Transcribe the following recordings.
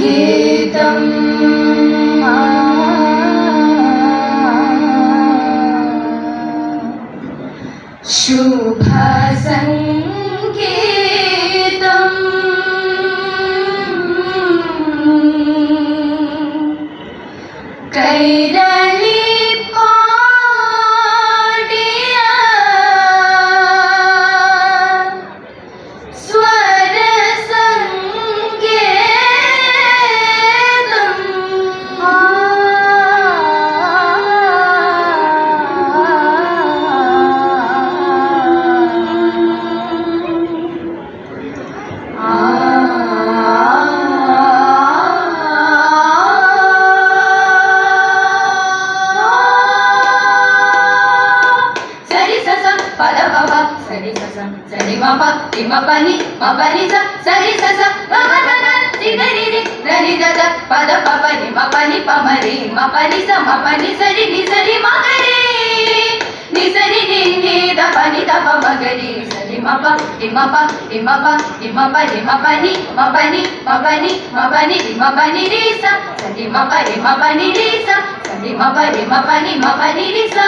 ഗീതം ശുഭ സംഗീതം കൈരളി പാടിയ സ്വര സംഗീതം Sari mapa, imapani, mapani sa, sari sa sa, mama mama, sigari ri, dari dada, pada papa ni mapani pamari, mapani sa, mapani sari ni sari magari, ni sari ni ni da pani da pamagari, sari mapa, imapa, imapa, imapa, imapani, mapani, mapani, mapani, imapani ri sa, sari mapa, imapani ri sa, sari mapa, imapani, mapani ri sa.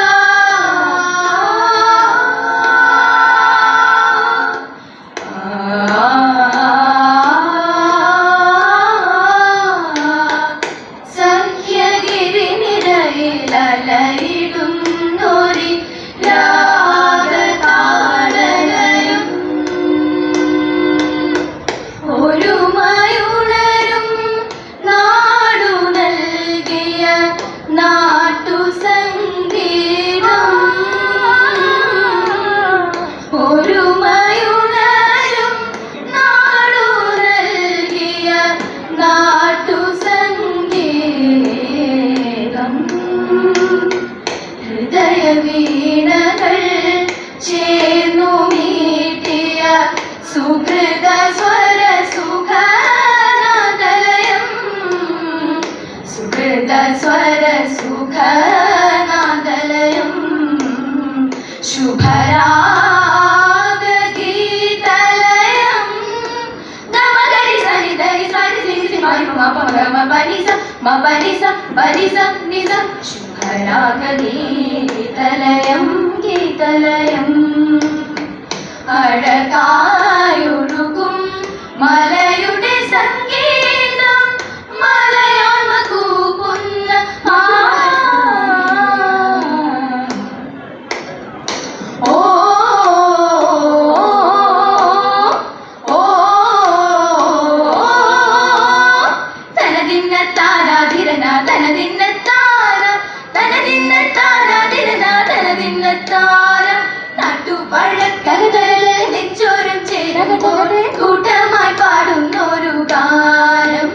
വീണകൾ ചേർന്നു മീട്ടിയ സുഹൃത സ്വര സുഖനാദലയം സുഹൃത സ്വര സുഖനാദലയം ശുഭരാഗ ഗീതലയം ഗമഗരി സനി ധരി സനി Sini C മരി മപ മഗ പനി സ മപനി സ പനി സ നി സ ശുഭരാഗ ഗീതലയം ഗീതലയം അഴകായൊഴുകും മലയുടെ സംഗീതം മലയാള കൂപ്പുന്ന ഓ തനദിന്ന താരാധിരന തനദിന്ന താര തനദിന്ന താരാധിരന തനദിന്ന താര നാട്ടുപഴക്കരകളെ നെഞ്ചോരം ചേരുമ്പോൾ കൂട്ടമായി പാടുന്നൊരു ഗാനം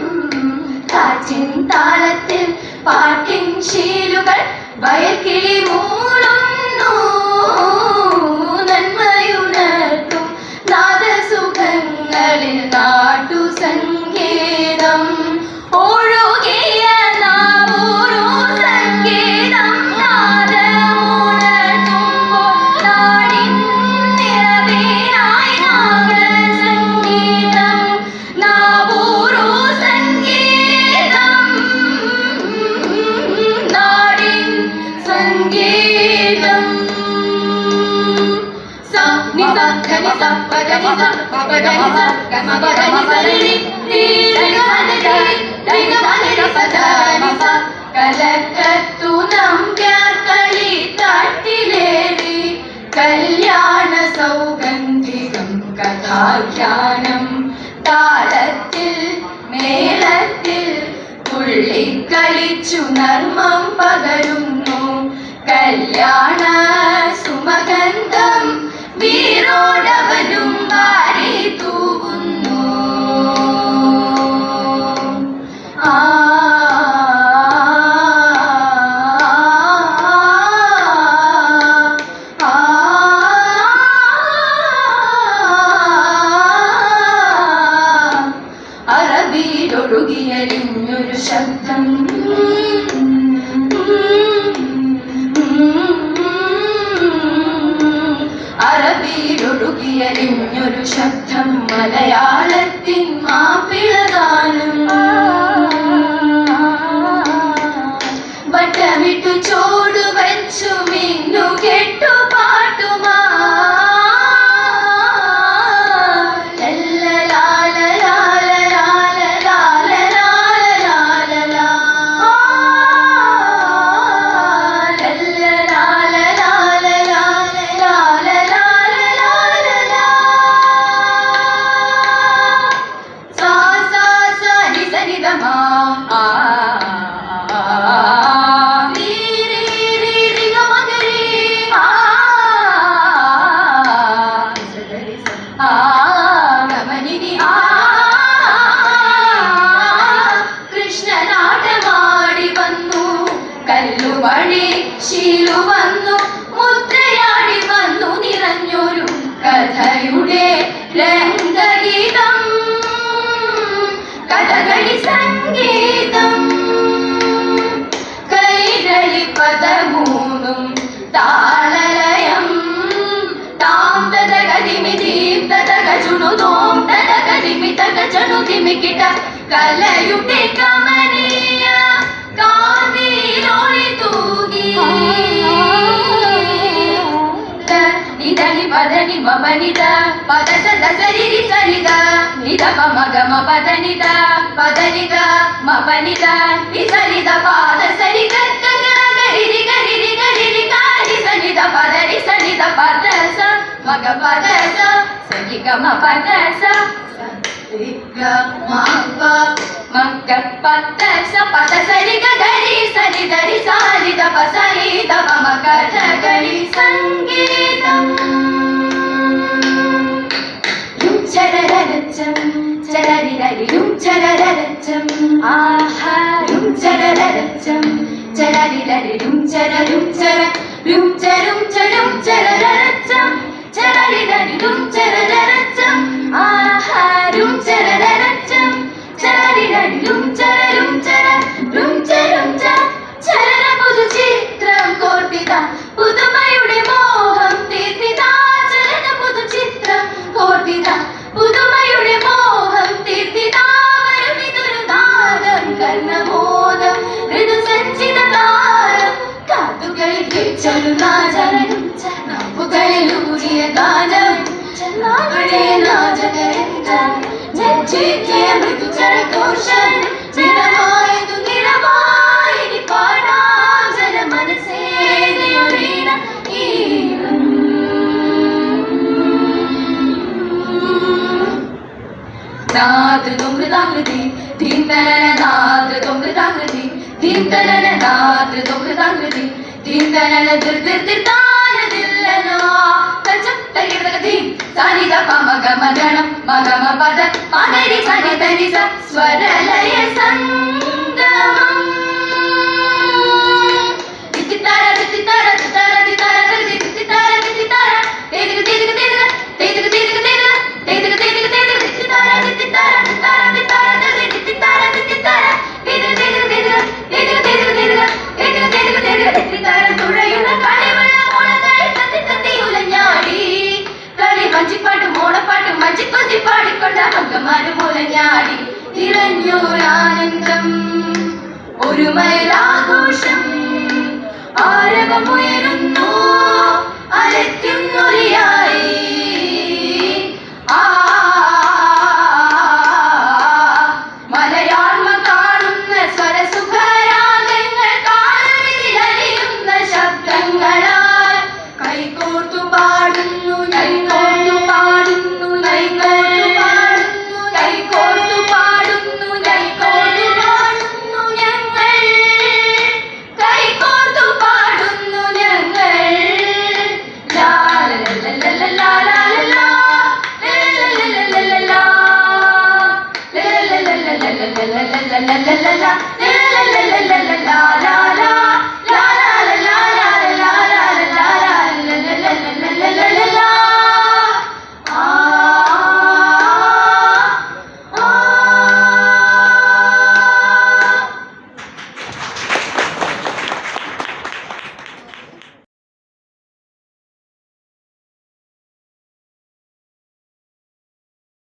കാറ്റിൻ താളത്തിൽ പാട്ടിൻ ശീലുകൾ വയൽക്കിളി മൂളുന്നു നന്മയുണർത്തും നാദസുഖങ്ങളിൽ നാട്ടു സംഗീതം ഒഴുകിയ നാവൂരു സംഗീതം നാദമുണർത്തുമ്പോൾ നാടിൻ നിറവിനായി നാഗസംഗീതം നാവൂരു സംഗീതം നാടിൻ സംഗീതം സ നി സ ധനി സ പദനി സ പദനി സ ഗമ പദനി സ രി രി രി രി ധനി സ കലക്കത്തു നമ്പ്യാർ കളി തട്ടിലേറി കല്യാണ സൗഗന്ധികം കഥാഖ്യാനം താളത്തിൽ മേളത്തിൽ തുള്ളിക്കളിച്ചു നർമ്മം പകരുന്നു കല്യാണ സുമഗന്ധം വീരോടവനും വാരി തൂവുന്നു ആ അറബിയിലൊഴുകിയലിഞ്ഞൊരു ശബ്ദം അറബിയിലൊഴുകിയലിഞ്ഞൊരു ശബ്ദം മലയാളത്തിൻ മാപ്പിള ഗാനം നിതമാ ആ കൃഷ്ണനാട്ടമാടി വന്നു കല്ലുവഴി ശീലു വന്നു മുദ്രയാടി വന്നു നിറഞ്ഞൊരു കഥയുടെ രംഗഗീതം കഥകളി സംഗീതം കൈരളി പദമൂന്നും താളലയം താം തദഗതിമി ദീം തദഗജുണു ദോം തദഗതിമി തദഗജുണു ദിമികിട കലയുടെ കമനീയ കാന്തിയിലൊളി തൂകി നിധനി പദനി മപനിത പദ സദ സരിരി സരിത നിധ പമ ഗമ പദനിത പദനിത മപനിത നിസരിത പാദ സരി ഗഗ ഗരിരി ഗരിരി ഗരിരി കാരി സനിത പദരി സനിത പദ സ മഗ പദ സ സരി ഗമ പദ സ ഗ മ പ മഗ പദ സ പദ സരി ഗരി സരി ദരി സാരി ദ പ സരി ദ പ മഗ ഗരി സംഗീതം ചരരരച്ചം ചരരിരരിരും ചരരരച്ചം ആഹാ രും ചരരരച്ചം ചരരിരരിരും ചരരും ചര രും ചരും ചരും ചരരരച്ചം ചരരിരരിരും ചരരരച്ചം ആഹാ രും ചരരരച്ചം ചരരിരരിരും ചരരും ചര രും ചരും ച ചരര പുതുചിത്രം കോർത്തിത പുതുമയുടെ മോഹം തീർത്തിത ചരര പുതുചിത്രം കോർത്തിത പുതുമയുടെ മോഹം തീർത്തിതാവരമിതൊരു നാദം കർണമോദം ഋതുസഞ്ചിത താരം കാതുകളിൽ കേൾച്ചൊരു നാചരണം നാവുകളിൽ ഊരിയ ഗാനം നാവിടെ നാചകരന്തം ജഡ്ജിക്കിയ മൃദുചരഘോഷം നിറമായതു നിറമായി പാടാം ജനമനസ്സേ നീയൊരീണ ഈണം നാദൃതോമൃതാകൃതി ധീന്തനന നാദൃതോമൃതാകൃതി ധീന്തനന നാദൃതോമൃതാകൃതി ധീന്തനന ദൃദൃദൃതാനദില്ലനോ തചത്തകിടകതി സാനിദ പമഗമഗണം മഗമ പദ മഗരി സനിധനി സ സ്വരലയ സംഗമം തിത്തിത്താര തിത്തിത്താര തിത്താര തിത്താര തിത്തിത്താര തിത്തിത്താര തേതിക തേതിക തേതിക തേതിക തേതിക തേതിക തേതിക തേതിക തേതിക തിത്തിത്താര തിത്തിത്താര തിത്താര തിത്താര തിത്തിത്താര തിത്തിത്താര തേതിക തേതിക തേതിക തേതിക തേതിക തേതിക തേതിക തേതിക തേതിക തിത്തിത്താര തുഴയുന്ന കളിവെള്ള മോളകൾ തത്തി തത്തി ഉലഞ്ഞാടി കളി വഞ്ചിപ്പാട്ടും ഓണപ്പാട്ടും മഞ്ചിക്കൊഞ്ചി പാടിക്കൊണ്ട മങ്കമാരും ഉലഞ്ഞാടി തിരഞ്ഞൂരാനന്ദം ഒരു മൈലാഘോഷം ആരവമുയരുന്നു അലയ്ക്കുന്നൊലിയായി മലയാള കാണുന്ന സ്വരസുഖരാഗങ്ങൾ കാലമിതിലലിയുന്ന ശബ്ദങ്ങളാൽ കൈകോർത്തു പാടുന്നു കൈകോർത്തു പാടുന്നു കൈകോർത്തു പാടുന്നു കൈകോർത്തു പാടുന്നു കൈകോർത്തു പാടുന്നു ഞങ്ങൾ കൈകോർത്തു പാടുന്നു ഞങ്ങൾ ലാ ലാ ലാ ലാ ലാ ലാ la la la la la la la la la la la la la la la la la la